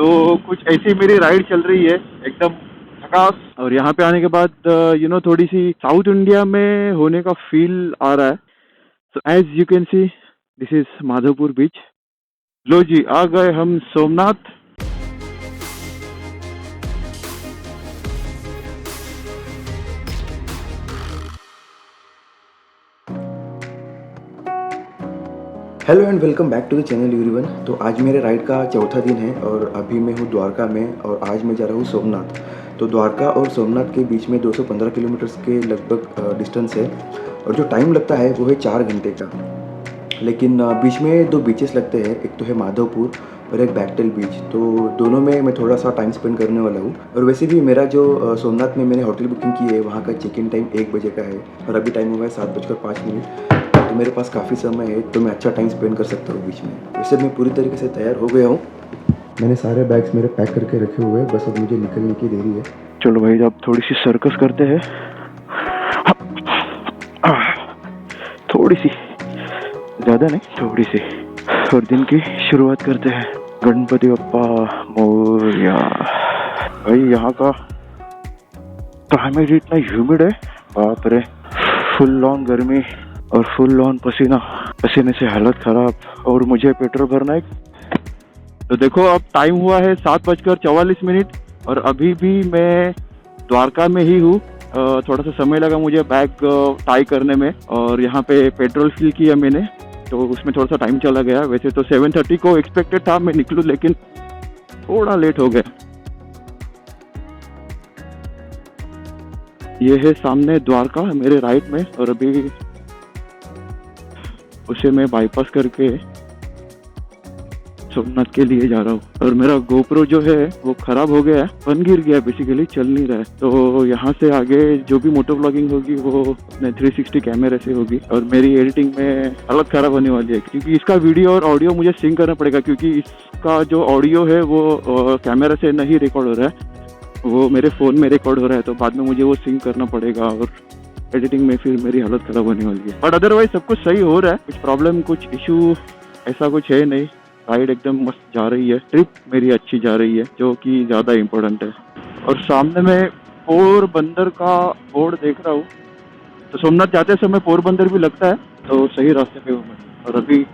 तो कुछ ऐसी मेरी राइड चल रही है एकदम झकास। और यहाँ पे आने के बाद थोड़ी सी साउथ इंडिया में होने का फील आ रहा है। So as you can see this is Madhopur beach. लो जी, आ गए हम Somnath. Hello and welcome back to the channel everyone. तो आज मेरे राइड का चौथा दिन है और अभी मैं हूँ द्वारका में और आज मैं जा रहा हूँ सोमनाथ। तो द्वारका और सोमनाथ के बीच में 215 किलोमीटर्स के लगभग डिस्टेंस है और जो टाइम लगता है वो है 4 घंटे का। लेकिन बीच में 2 बीचेस लगते हैं, एक तो है माधवपुर और एक बैकटेल बीच। तो दोनों में मैं थोड़ा सा टाइम स्पेंड करने वाला हूँ। और वैसे भी मेरा जो सोमनाथ में मैंने होटल बुकिंग की है वहाँ का चेक इन टाइम 1 बजे का है और अभी टाइम हुआ है 7:05। तो मेरे पास काफ़ी समय है तो मैं अच्छा टाइम स्पेंड कर सकता हूँ बीच में। वैसे मैं पूरी तरीके से तैयार हो गया हूँ। मैंने सारे बैग्स मेरे पैक करके रखे हुए हैं, बस अब मुझे निकलने की देरी है। चलो भाई, अब थोड़ी सी सर्कस करते हैं। थोड़ी सी, ज़्यादा नहीं, थोड़ी सी। और दिन की शुरुआत करते हैं। गणपति बप्पा मोरया। भाई यहाँ का क्लाइमेट इतना ह्यूमिड है, बाप रे। फुल ऑन गर्मी और फुल ऑन पसीना, पसीने से हालत खराब। और मुझे पेट्रोल भरना है। तो देखो, अब टाइम हुआ है 7:44 और अभी भी मैं द्वारका में ही हूँ। थोड़ा सा समय लगा मुझे बैग टाई करने में और यहाँ पे पेट्रोल फिल किया मैंने, तो उसमें थोड़ा सा टाइम चला गया। वैसे तो 7:30 को एक्सपेक्टेड था मैं निकलूँ, लेकिन थोड़ा लेट हो गया। ये है सामने द्वारका मेरे राइट में और अभी उसे मैं बाईपास करके सोमनाथ के लिए जा रहा हूँ। और मेरा गोप्रो जो है वो खराब हो गया है, बन गिर गया, बेसिकली चल नहीं रहा है। तो यहाँ से आगे जो भी मोटो व्लॉगिंग होगी वो अपने 360 कैमरे से होगी और मेरी एडिटिंग में हालत खराब होने वाली है, क्योंकि इसका वीडियो और ऑडियो मुझे सिंक करना पड़ेगा। क्योंकि इसका जो ऑडियो है वो कैमरा से नहीं रिकॉर्ड हो रहा है, वो मेरे फ़ोन में रिकॉर्ड हो रहा है। तो बाद में मुझे वो सिंक करना पड़ेगा और एडिटिंग में फिर मेरी हालत खराब होने वाली है। बट अदरवाइज सब कुछ सही हो रहा है, कुछ प्रॉब्लम, कुछ इशू ऐसा कुछ है नहीं। राइड एकदम मस्त जा रही है, ट्रिप मेरी अच्छी जा रही है, जो कि ज़्यादा इम्पोर्टेंट है। और सामने में पोरबंदर का बोर्ड देख रहा हूँ। तो सोमनाथ जाते समय पोरबंदर भी लगता है, तो सही रास्ते पे हूँ मैं। और अभी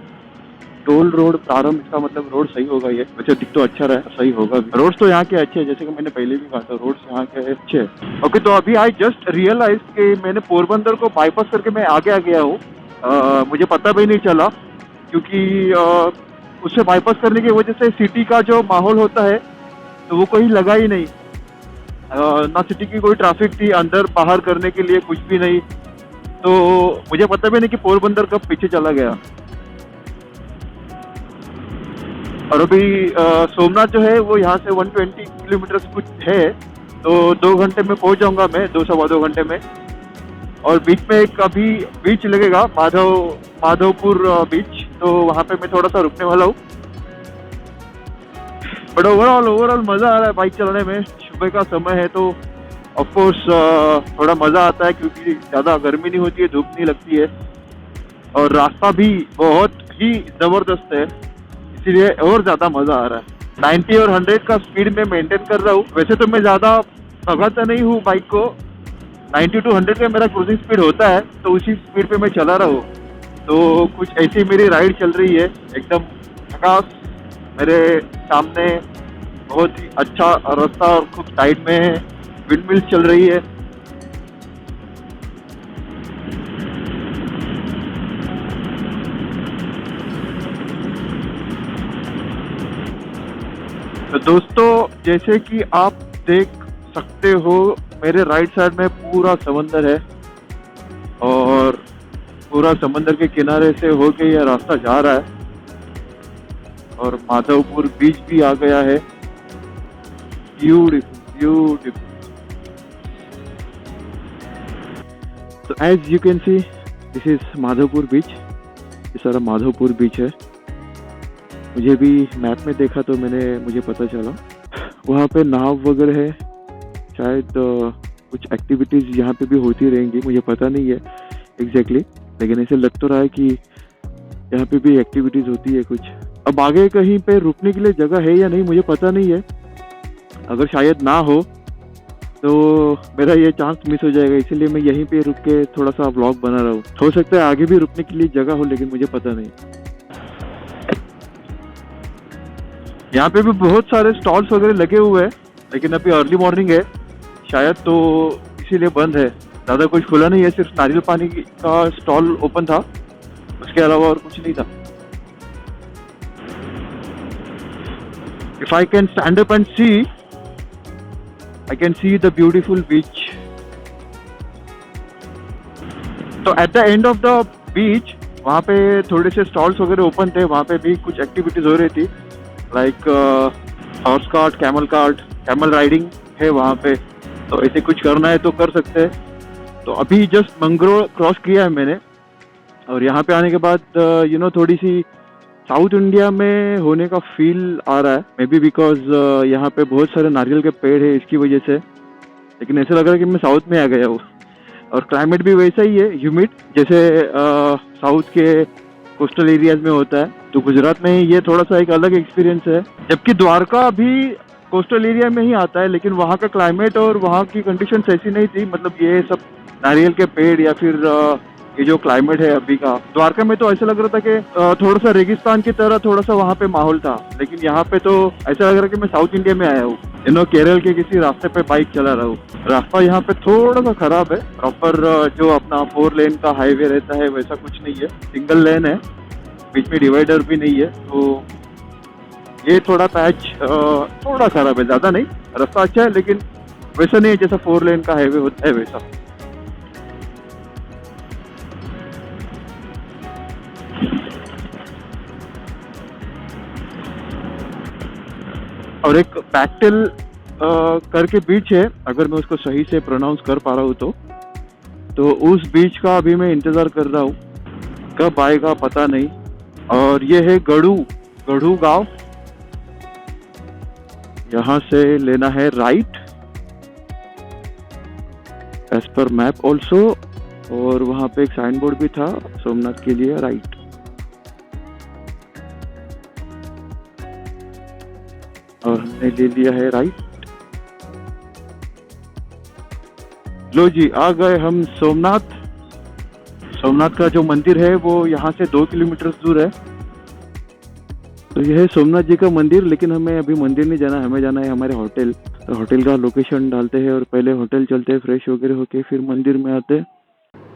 टोल रोड प्रारंभ, इसका मतलब रोड सही होगा। ये वैसे दिख तो अच्छा रहा है, सही होगा। रोड्स तो यहाँ के अच्छे हैं, जैसे कि मैंने पहले भी कहा था, रोड्स यहाँ के अच्छे हैं। ओके, तो अभी आई जस्ट रियलाइज कि मैंने पोरबंदर को बाईपास करके मैं आगे आ गया हूँ। मुझे पता भी नहीं चला, क्योंकि उसे बाईपास करने की वजह से सिटी का जो माहौल होता है तो वो कहीं लगा ही नहीं। ना सिटी की कोई ट्रैफिक थी अंदर बाहर करने के लिए, कुछ भी नहीं। तो मुझे पता भी नहीं कि पोरबंदर कब पीछे चला गया। और अभी सोमनाथ जो है वो यहाँ से 120 किलोमीटर कुछ है, तो 2 घंटे में पहुँच जाऊँगा मैं, 2 सवा 2 घंटे में। और बीच में एक अभी बीच लगेगा, माधवपुर बीच, तो वहाँ पे मैं थोड़ा सा रुकने वाला हूँ। बट ओवरऑल मज़ा आ रहा है बाइक चलाने में। सुबह का समय है तो ऑफ कोर्स थोड़ा मज़ा आता है, क्योंकि ज़्यादा गर्मी नहीं होती है, धूप नहीं लगती है और रास्ता भी बहुत ही ज़बरदस्त है, इसीलिए और ज़्यादा मज़ा आ रहा है। 90 और 100 का स्पीड में मेंटेन कर रहा हूँ। वैसे तो मैं ज़्यादा भगाता नहीं हूँ बाइक को, 90 to 100 का मेरा क्रूजिंग स्पीड होता है, तो उसी स्पीड पे मैं चला रहा हूँ। तो कुछ ऐसी मेरी राइड चल रही है एकदम झकास। मेरे सामने बहुत ही अच्छा रास्ता और खूब साइड में विंड मिल चल रही है। तो दोस्तों, जैसे कि आप देख सकते हो, मेरे राइट साइड में पूरा समंदर है और पूरा समंदर के किनारे से होके यह रास्ता जा रहा है और माधवपुर बीच भी आ गया है। ब्यूटीफुल। तो as you can see this is Madhavpur beach. ये सारा माधवपुर बीच है। मुझे भी मैप में देखा तो मुझे पता चला वहाँ पे नाव वगैरह है, शायद कुछ एक्टिविटीज़ यहाँ पे भी होती रहेंगी, मुझे पता नहीं है एग्जैक्टली, लेकिन ऐसे लग तो रहा है कि यहाँ पे भी एक्टिविटीज़ होती है कुछ। अब आगे कहीं पे रुकने के लिए जगह है या नहीं मुझे पता नहीं है। अगर शायद ना हो तो मेरा ये चांस मिस हो जाएगा, इसीलिए मैं यहीं पे रुक के थोड़ा सा व्लॉग बना रहा हूँ। हो सकता है आगे भी रुकने के लिए जगह हो, लेकिन मुझे पता नहीं। यहाँ पे भी बहुत सारे स्टॉल्स वगैरह लगे हुए हैं, लेकिन अभी अर्ली मॉर्निंग है शायद, तो इसीलिए बंद है। ज़्यादा कुछ खुला नहीं है, सिर्फ नारियल पानी का स्टॉल ओपन था, उसके अलावा और कुछ नहीं था। If I can stand up and see, I can see the beautiful beach. तो at the end of the beach, वहाँ पे थोड़े से स्टॉल्स वगैरह ओपन थे, वहाँ पे भी कुछ एक्टिविटीज हो रही थी, like horse cart, camel riding है वहाँ पे। तो ऐसे कुछ करना है तो कर सकते हैं। तो अभी जस्ट मंगरो क्रॉस किया है मैंने, और यहाँ पे आने के बाद थोड़ी सी साउथ इंडिया में होने का फील आ रहा है, मे बी बिकॉज यहाँ पे बहुत सारे नारियल के पेड़ है इसकी वजह से। लेकिन ऐसा लग रहा है कि मैं साउथ में आ गया हूँ, और क्लाइमेट भी वैसा ही है, ह्यूमिड, जैसे साउथ के कोस्टल एरियाज में होता है। तो गुजरात में ये थोड़ा सा एक अलग एक्सपीरियंस है, जबकि द्वारका भी कोस्टल एरिया में ही आता है, लेकिन वहाँ का क्लाइमेट और वहाँ की कंडीशंस ऐसी नहीं थी। मतलब ये सब नारियल के पेड़ या फिर ये जो क्लाइमेट है अभी का, द्वारका में तो ऐसा लग रहा था कि थोड़ा सा रेगिस्तान की तरह थोड़ा सा वहाँ पे माहौल था। लेकिन यहाँ पे तो ऐसा लग रहा है कि मैं साउथ इंडिया में आया हूँ, केरल के किसी रास्ते पे बाइक चला रहा हूँ। रास्ता यहाँ पे थोड़ा सा खराब है, प्रॉपर जो अपना 4 लेन का हाईवे रहता है वैसा कुछ नहीं है, सिंगल लेन है, बीच में डिवाइडर भी नहीं है। तो ये थोड़ा पैच थोड़ा खराब है, ज्यादा नहीं। रास्ता अच्छा है, लेकिन वैसा नहीं है जैसा 4 लेन का हाईवे होता है वैसा। और एक बैकटेल करके बीच है, अगर मैं उसको सही से प्रोनाउंस कर पा रहा हूँ तो उस बीच का अभी मैं इंतजार कर रहा हूँ, कब आएगा पता नहीं। और ये है गढ़ू गांव, यहाँ से लेना है राइट एज पर मैप ऑल्सो, और वहाँ पे एक साइन बोर्ड भी था सोमनाथ के लिए, राइट। और हमने ले लिया है राइट। लो जी, आ गए हम सोमनाथ। सोमनाथ का जो मंदिर है वो यहाँ से 2 किलोमीटर दूर है। तो यह है सोमनाथ जी का मंदिर, लेकिन हमें अभी मंदिर नहीं जाना, हमें जाना है हमारे होटल। तो होटल का लोकेशन डालते हैं और पहले होटल चलते हैं, फ्रेश वगैरह होके फिर मंदिर में आते हैं।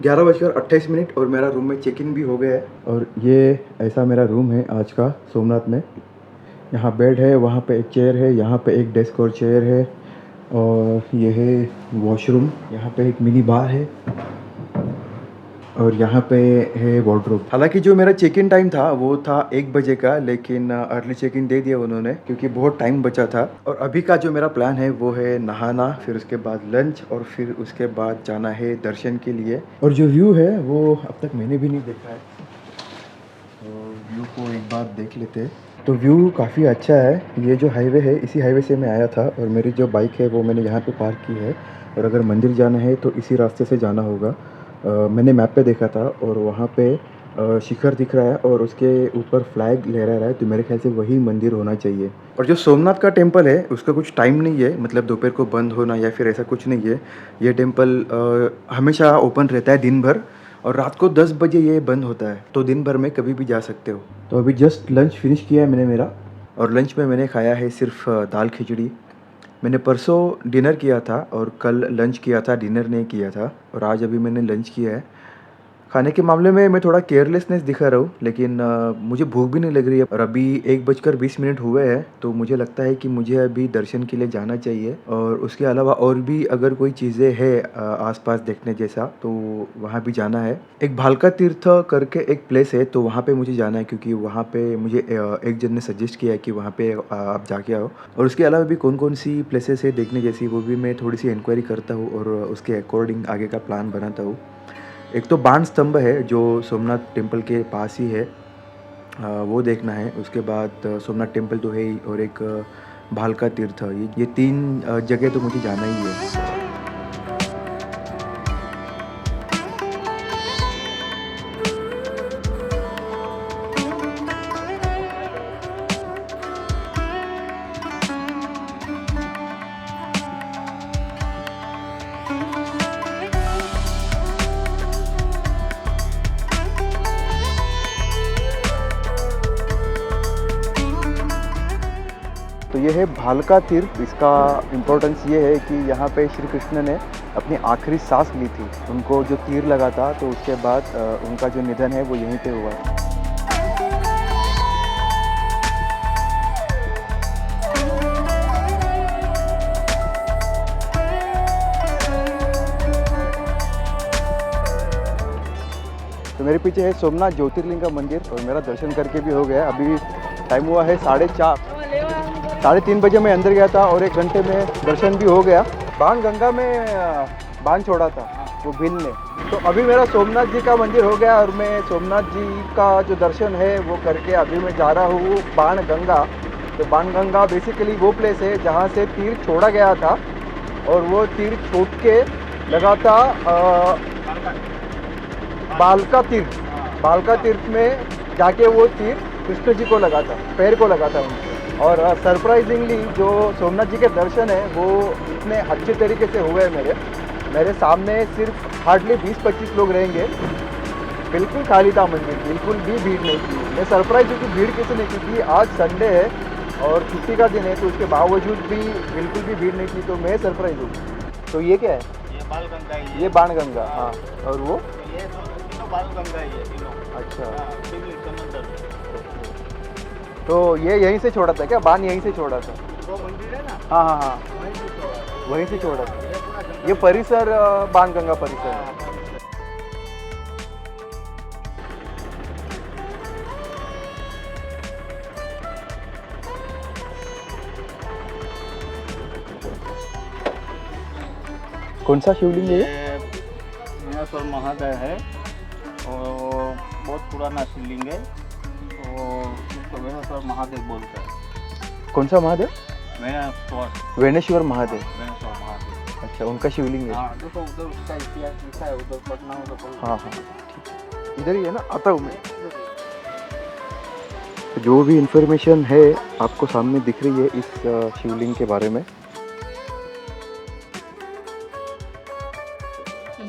11:28 और मेरा रूम में चेक इन भी हो गया है। और ये ऐसा मेरा रूम है आज का सोमनाथ में। यहाँ बेड है, वहाँ पे एक चेयर है, यहाँ पे एक डेस्क और चेयर है, और ये है वॉशरूम, यहाँ पे एक मिनी बार है, और यहाँ पे है वार्डरोब। हालांकि जो मेरा चेक इन टाइम था वो था 1 बजे का, लेकिन अर्ली चेक इन दे दिया उन्होंने क्योंकि बहुत टाइम बचा था। और अभी का जो मेरा प्लान है वो है नहाना, फिर उसके बाद लंच, और फिर उसके बाद जाना है दर्शन के लिए। और जो व्यू है वो अब तक मैंने भी नहीं देखा है, तो व्यू को एक बार देख लेते हैं। तो व्यू काफ़ी अच्छा है। ये जो हाईवे है, इसी हाईवे से मैं आया था, और मेरी जो बाइक है वो मैंने यहाँ पे पार्क की है। और अगर मंदिर जाना है तो इसी रास्ते से जाना होगा। मैंने मैप पे देखा था, और वहाँ पे शिखर दिख रहा है और उसके ऊपर फ्लैग लहरा रहा है, तो मेरे ख्याल से वही मंदिर होना चाहिए। और जो सोमनाथ का टेम्पल है उसका कुछ टाइम नहीं है, मतलब दोपहर को बंद होना या फिर ऐसा कुछ नहीं है। ये टेम्पल हमेशा ओपन रहता है दिन भर, और रात को 10 बजे ये बंद होता है, तो दिन भर में कभी भी जा सकते हो। तो अभी जस्ट लंच फिनिश किया है मैंने मेरा, और लंच में मैंने खाया है सिर्फ दाल खिचड़ी। मैंने परसों डिनर किया था और कल लंच किया था, डिनर नहीं किया था, और आज अभी मैंने लंच किया है। खाने के मामले में मैं थोड़ा केयरलेसनेस दिखा रहा हूँ, लेकिन मुझे भूख भी नहीं लग रही है, और अभी 1:20 हुए हैं, तो मुझे लगता है कि मुझे अभी दर्शन के लिए जाना चाहिए। और उसके अलावा और भी अगर कोई चीज़ें हैं आसपास देखने जैसा, तो वहाँ भी जाना है। एक भालका तीर्थ करके एक प्लेस है, तो वहाँ पे मुझे जाना है, क्योंकि वहाँ पे मुझे एक जन ने सजेस्ट किया है कि वहाँ पे आप जाके आओ। और उसके अलावा भी कौन कौन सी प्लेसेस है देखने जैसी, वो भी मैं थोड़ी सी इंक्वायरी करता हूँ, और उसके अकॉर्डिंग आगे का प्लान बनाता हूँ। एक तो बाण स्तंभ है जो सोमनाथ टेम्पल के पास ही है, वो देखना है। उसके बाद सोमनाथ टेम्पल तो है ही, और एक भालका तीर्थ, ये 3 जगह तो मुझे जाना ही है। तो ये है भालका तीर्थ। इसका इम्पोर्टेंस ये है कि यहाँ पे श्री कृष्ण ने अपनी आखिरी सांस ली थी, उनको जो तीर लगा था, तो उसके बाद उनका जो निधन है वो यहीं पे हुआ। तो मेरे पीछे है सोमनाथ ज्योतिर्लिंग का मंदिर और मेरा दर्शन करके भी हो गया। अभी टाइम हुआ है 4:30, 3:30 बजे मैं अंदर गया था और 1 घंटे में दर्शन भी हो गया। बाण गंगा में बाण छोड़ा था वो भील ने। तो अभी मेरा सोमनाथ जी का मंदिर हो गया और मैं सोमनाथ जी का जो दर्शन है वो करके अभी मैं जा रहा हूँ बाण गंगा। तो बाण गंगा बेसिकली वो प्लेस है जहाँ से तीर छोड़ा गया था और वो तीर छूट के लगा था बालका तीर्थ में जाके वो तीर कृष्ण जी को लगा था, पैर को लगा था उनके। और सरप्राइजिंगली जो सोमनाथ जी के दर्शन है वो इतने अच्छे तरीके से हुए मेरे सामने सिर्फ हार्डली 20-25 लोग रहेंगे। बिल्कुल खाली था मंदिर, बिल्कुल भी भीड़ नहीं थी। मैं सरप्राइज हूँ कि भीड़ कैसे नहीं, क्योंकि आज संडे है और छुट्टी का दिन है, तो उसके बावजूद भी बिल्कुल भी भीड़ नहीं थी। तो मैं सरप्राइज हूँ। तो ये क्या है? ये बाल गंगा है। ये बाण गंगा, हाँ। और वो ये तीनों बाल गंगा है, ये तीनों। अच्छा। समंदर। तो ये यहीं से छोड़ा था क्या? बाण यहीं से छोड़ा था? वो मंदिर है ना, हाँ हाँ हाँ, वहीं से छोड़ा था। ये परिसर बाण गंगा परिसर है। कौन सा शिवलिंग है ये? मीनास्वर महादेव है और बहुत पुराना शिवलिंग है। और उसको मीनास्वर महादेव बोलते हैं। कौन सा महादेव? वेणेश्वर महादेव। महादेव। अच्छा, उनका शिवलिंग है। हाँ, देखो उधर उसका इतिहास लिखा है, उधर पटना उधर। हाँ हाँ, ठीक है, इधर ही है ना, आता हूँ मैं। जो भी इंफॉर्मेशन है आपको सामने दिख रही है इस शिवलिंग के बारे में।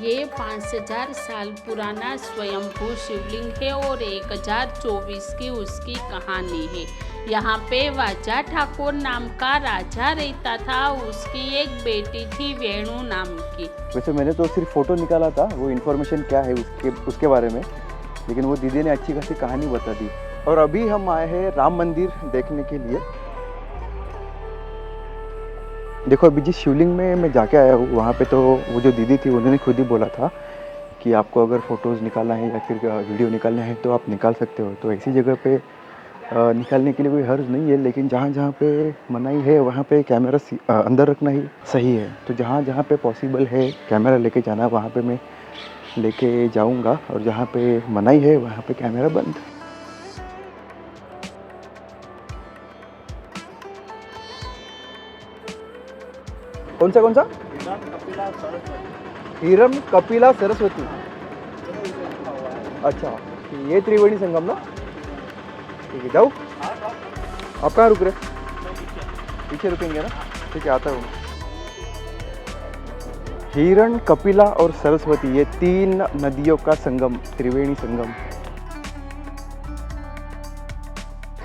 ये 5000 साल पुराना स्वयंभू शिवलिंग है और 1024 की उसकी कहानी है। यहाँ पे वाजा ठाकुर नाम का राजा रहता था, उसकी एक बेटी थी वेणु नाम की। वैसे मैंने तो सिर्फ फोटो निकाला था, वो इन्फॉर्मेशन क्या है उसके बारे में, लेकिन वो दीदी ने अच्छी खासी कहानी बता दी। और अभी हम आए हैं राम मंदिर देखने के लिए। देखो, अभी जिस शिवलिंग में मैं जाके आया हूँ वहाँ पे तो वो जो दीदी थी उन्होंने खुद ही बोला था कि आपको अगर फ़ोटोज़ निकालना है या फिर वीडियो निकालना है तो आप निकाल सकते हो। तो ऐसी जगह पे निकालने के लिए कोई हर्ज नहीं है, लेकिन जहाँ जहाँ पे मनाही है वहाँ पे कैमरा अंदर रखना ही सही है। तो जहाँ जहाँ पे पॉसिबल है कैमरा लेके जाना, वहाँ पे मैं लेके जाऊँगा, और जहाँ पे मनाही है वहाँ पे कैमरा बंद। कौन सा? हिरम कपिला सरस्वती। अच्छा, ये त्रिवेणी संगम ना? ठीक है, जाओ। आप कहाँ रुक रहे? पीछे रुकेंगे ना? ठीक है, आता हूँ। हिरण, कपिला और सरस्वती, ये 3 नदियों का संगम, त्रिवेणी संगम।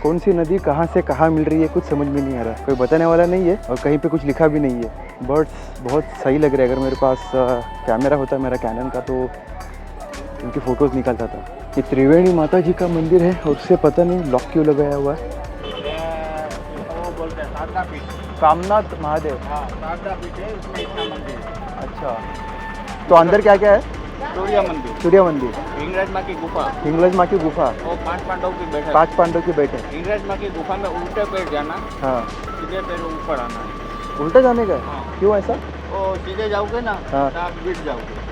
कौन सी नदी कहाँ से कहाँ मिल रही है कुछ समझ में नहीं आ रहा, कोई बताने वाला नहीं है और कहीं पे कुछ लिखा भी नहीं है। बर्ड्स बहुत सही लग रहे हैं। अगर मेरे पास कैमरा होता मेरा कैनन का तो इनकी फ़ोटोज़ निकालता था। ये त्रिवेणी माता जी का मंदिर है और उससे पता नहीं लॉक क्यों लगाया हुआ है। वो बोलते हैं शारदा पीठ। कामनाथ महादेव। हाँ, शारदा पीठ है, उसमें इतना मंदिर है। अच्छा, तो अंदर क्या क्या है? सूर्य मंदिर। सूर्य मंदिर, हिंगराज माँ की गुफा। हिंगलाज माँ की गुफा, वो 5 पांडव की बैठक। 5 पांडव की बैठक। हिंगराज माँ की गुफा में उल्टे पैर जाना, हाँ, सीधे पैर ऊपर आना है। उल्टा जाने का? हाँ। क्यों ऐसा? वो सीधे जाओगे ना, हाँ। तो आप गिर जाओगे।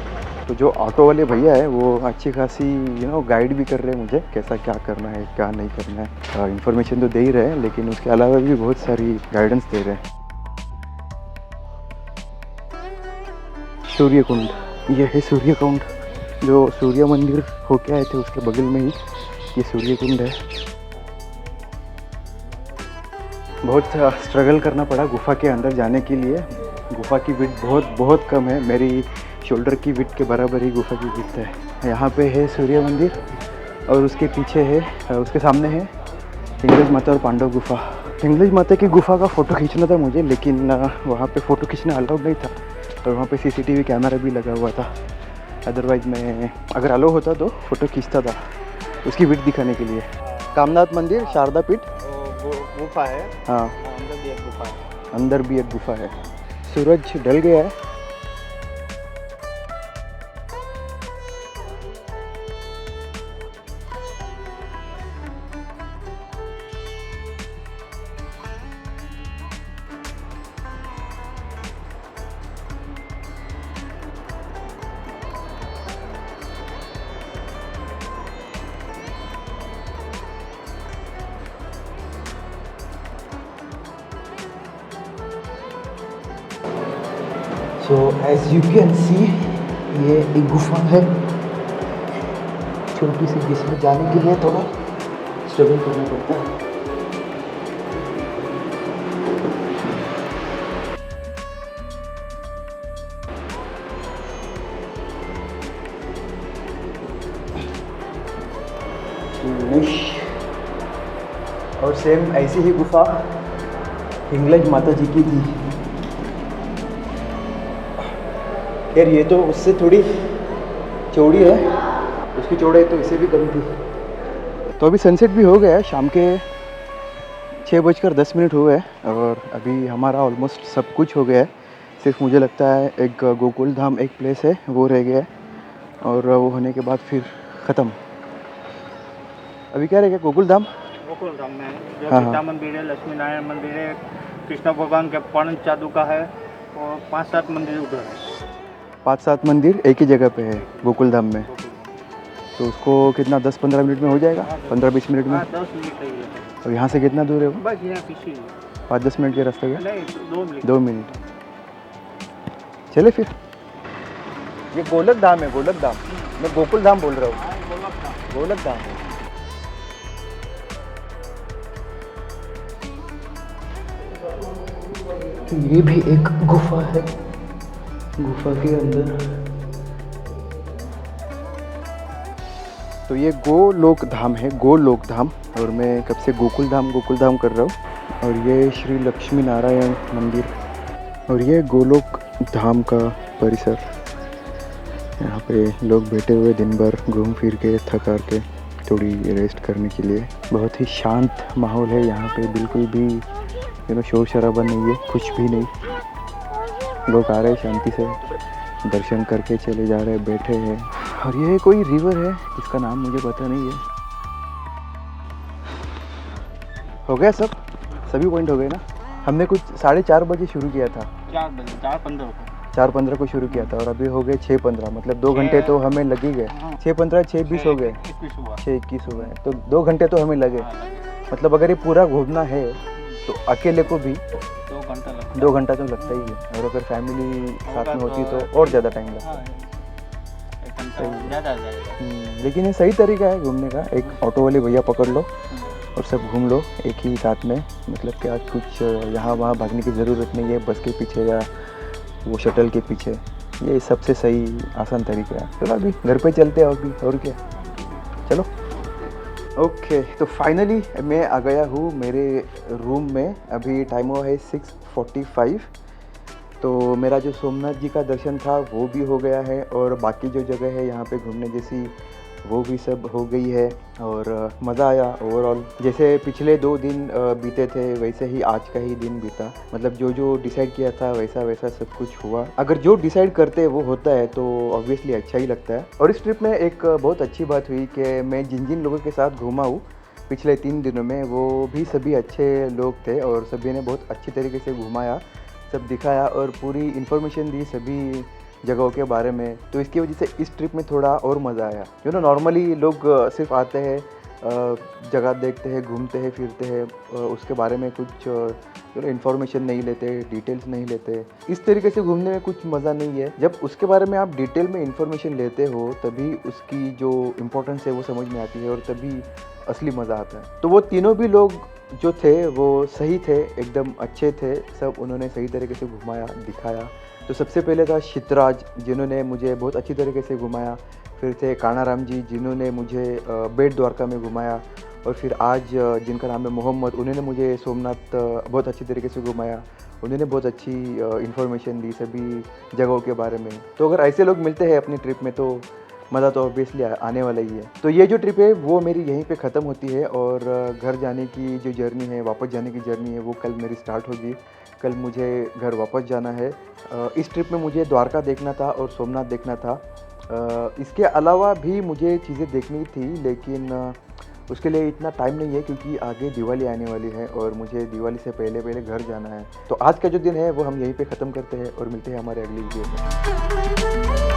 तो जो ऑटो वाले भैया है वो अच्छी खासी गाइड भी कर रहे हैं मुझे, कैसा क्या करना है क्या नहीं करना है। इन्फॉर्मेशन तो दे ही रहे हैं, लेकिन उसके अलावा भी बहुत सारी गाइडेंस दे रहे हैं। सूर्य कुंड, ये है सूर्य कुंड। जो सूर्य मंदिर होके आए थे उसके बगल में ही ये सूर्य कुंड है। बहुत स्ट्रगल करना पड़ा गुफा के अंदर जाने के लिए। गुफा की विड्थ बहुत कम है, मेरी शोल्डर की विड्थ के बराबर ही गुफा की विड्थ है। यहाँ पे है सूर्य मंदिर और उसके पीछे है, उसके सामने है हिंगलाज माता और पांडव गुफा। हिंगलाज माता की गुफा का फ़ोटो खींचना था मुझे, लेकिन वहाँ पे फ़ोटो खींचना अलाउड नहीं था और वहाँ पे सीसीटीवी कैमरा भी लगा हुआ था। अदरवाइज़ मैं अगर अलाउ होता तो फ़ोटो खींचता था उसकी विड्थ दिखाने के लिए। कामनाथ मंदिर, शारदा पीठ, वो गुफा है, हाँ अंदर भी एक गुफा है। अंदर भी एक गुफा है। सूरज ढल गया है। So as you can see ये एक गुफा है छोटी सी, जिसमें जाने के लिए थोड़ा स्ट्रगल करना पड़ता है। और सेम ऐसी ही गुफा हिंगलाज माता जी की थी। यार ये तो उससे थोड़ी चौड़ी है, उसकी चौड़ाई तो इससे भी कम थी। तो अभी सनसेट भी हो गया है, शाम के 6:10 हुए हैं और अभी हमारा ऑलमोस्ट सब कुछ हो गया है। सिर्फ मुझे लगता है एक गोकुल धाम एक प्लेस है वो रह गया है और वो होने के बाद फिर ख़त्म। अभी क्या रह गया? गोकुल धाम में जो हाँ, गीता मंदिर है, लक्ष्मी नारायण मंदिर है, कृष्ण भगवान के पर्ण जादू का है और 5-7 मंदिर उधर है। 5-7 मंदिर एक ही जगह पे है गोकुल धाम में। तो उसको कितना 10-15 मिनट में हो जाएगा? 15-20 मिनट में। 10 मिनट है। और यहाँ से कितना दूर है वो? बस यहाँ पीछे ही है। 5-10 मिनट के रास्ते का? नहीं, 2 मिनट। 2 मिनट। चले फिर। ये गोलक धाम है, गोलक धाम। मैं गोकुल धाम बोल रहा हूँ। गोलक धाम है। तो ये भी एक गुफा है, गुफा के अंदर। तो ये गोलोक धाम है, गोलोक धाम। और मैं कब से गोकुल धाम कर रहा हूँ। और ये श्री लक्ष्मी नारायण मंदिर और ये गोलोक धाम का परिसर। यहाँ पे लोग बैठे हुए दिन भर घूम फिर के थक हार के थोड़ी रेस्ट करने के लिए। बहुत ही शांत माहौल है यहाँ पे, बिल्कुल भी शोर शराबा नहीं है, कुछ भी नहीं। लोग आ रहे हैं शांति से, दर्शन करके चले जा रहे हैं, बैठे हैं। और ये कोई रिवर है, इसका नाम मुझे पता नहीं है। हो गया सब, सभी पॉइंट हो गए ना? हमने कुछ 4:30 बजे शुरू किया था। 4:15 को शुरू किया था और अभी हो गए 6:15, मतलब 2 घंटे तो हमें लग ही गए। 6:15 6:20 हो गए, 6:21 हो गए, तो 2 घंटे तो हमें लगे। मतलब अगर ये पूरा घूमना है तो अकेले को भी 2 घंटा तो लगता ही है, और अगर फैमिली साथ में होती तो और ज़्यादा टाइम लगता है। लेकिन ये सही तरीका है घूमने का। एक ऑटो वाले भैया पकड़ लो और सब घूम लो एक ही साथ में। मतलब क्या कुछ यहाँ वहाँ भागने की ज़रूरत नहीं है बस के पीछे या वो शटल के पीछे। ये सबसे सही आसान तरीका है। चलो अभी घर पे चलते हैं अभी, और क्या, चलो। ओके, तो फाइनली मैं आ गया हूँ मेरे रूम में। अभी टाइम हुआ है 6:45। तो मेरा जो सोमनाथ जी का दर्शन था वो भी हो गया है और बाकी जो जगह है यहाँ पे घूमने जैसी वो भी सब हो गई है और मज़ा आया ओवरऑल। जैसे पिछले 2 दिन बीते थे वैसे ही आज का ही दिन बीता। मतलब जो जो डिसाइड किया था वैसा वैसा सब कुछ हुआ। अगर जो डिसाइड करते हैं वो होता है तो ऑब्वियसली अच्छा ही लगता है। और इस ट्रिप में एक बहुत अच्छी बात हुई कि मैं जिन जिन लोगों के साथ घूमा हूँ पिछले 3 दिनों में, वो भी सभी अच्छे लोग थे और सभी ने बहुत अच्छी तरीके से घुमाया, सब दिखाया और पूरी इन्फॉर्मेशन दी सभी जगहों के बारे में। तो इसकी वजह से इस ट्रिप में थोड़ा और मज़ा आया। नॉर्मली लोग सिर्फ आते हैं, जगह देखते हैं, घूमते हैं, फिरते हैं, उसके बारे में कुछ इन्फॉर्मेशन नहीं लेते, डिटेल्स नहीं लेते। इस तरीके से घूमने में कुछ मज़ा नहीं है। जब उसके बारे में आप डिटेल में इन्फॉर्मेशन लेते हो तभी उसकी जो इम्पोर्टेंस है वो समझ में आती है और तभी असली मज़ा आता है। तो वो तीनों भी लोग जो थे वो सही थे, एकदम अच्छे थे। सब उन्होंने सही तरीके से घुमाया, दिखाया। तो सबसे पहले था शितराज जिन्होंने मुझे बहुत अच्छी तरीके से घुमाया। फिर थे कानाराम जी जिन्होंने मुझे बेट द्वारका में घुमाया और फिर आज जिनका नाम है मोहम्मद, उन्होंने मुझे सोमनाथ बहुत अच्छी तरीके से घुमाया। उन्होंने बहुत अच्छी इन्फॉर्मेशन दी सभी जगहों के बारे में। तो अगर ऐसे लोग मिलते हैं अपनी ट्रिप में तो मज़ा तो ऑब्वियसली आने वाला ही है। तो ये जो ट्रिप है वो मेरी यहीं पे ख़त्म होती है और घर जाने की जो जर्नी है, वापस जाने की जर्नी है, वो कल मेरी स्टार्ट होगी। कल मुझे घर वापस जाना है। इस ट्रिप में मुझे द्वारका देखना था और सोमनाथ देखना था। इसके अलावा भी मुझे चीज़ें देखनी थी, लेकिन उसके लिए इतना टाइम नहीं है क्योंकि आगे दिवाली आने वाली है और मुझे दिवाली से पहले घर जाना है। तो आज का जो दिन है वो हम यहीं पे ख़त्म करते हैं और मिलते हैं हमारे अगली वीडियो में।